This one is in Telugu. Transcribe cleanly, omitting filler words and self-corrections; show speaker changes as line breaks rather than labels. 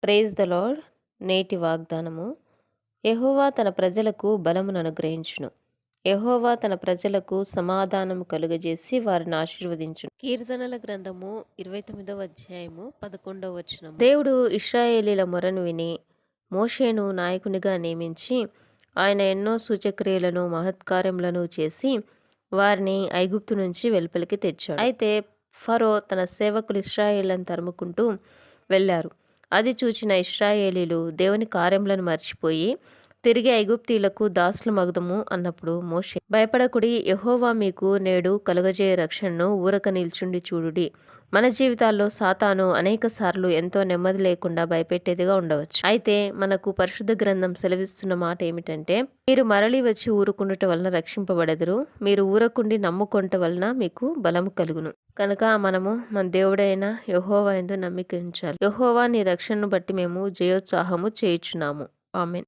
Praise the lord. నేటి వాగ్దానము. యెహోవా తన ప్రజలకు బలమును అనుగ్రహించును. యెహోవా తన ప్రజలకు సమాధానము కలుగజేసి వారిని ఆశీర్వదించును. కీర్తనల గ్రంథము 29వ అధ్యాయము 11వ వచనము. దేవుడు ఇశ్రాయేలీల మొరను విని మోషేను నాయకునిగా నియమించి ఆయన ఎన్నో సూచక్రియలను మహత్కార్యములను చేసి వారిని ఐగుప్తు నుంచి వెలుపలికి తెచ్చాడు. అయితే ఫరో తన సేవకులు ఇశ్రాయేళ్లను తరుముకుంటూ వెళ్ళారు. అది చూచిన ఇశ్రాయేలీలు దేవుని కార్యములను మర్చిపోయి తిరిగి ఐగుప్తీయులకు దాసులు మగుదము అన్నప్పుడు మోషే, భయపడకుడి, యెహోవా మీకు నేడు కలుగజేయ రక్షణను ఊరక నిల్చుండి చూడుడి. మన జీవితాల్లో సాతాను అనేక సార్లు ఎంతో నెమ్మది లేకుండా భయపెట్టేదిగా ఉండవచ్చు. అయితే మనకు పరిశుద్ధ గ్రంథం సెలవిస్తున్న మాట ఏమిటంటే, మీరు మరలి వచ్చి ఊరుకుండుట వలన రక్షింపబడెదరు, మీరు ఊరకుండి నమ్ముకొనుట వలన మీకు బలము కలుగును. కనుక మనము మన దేవుడైన యెహోవా యందు నమ్మిక ఉంచాలి. యెహోవా నీ రక్షణను బట్టి మేము జయోత్సాహము చేయుచున్నాము. ఆమేన్.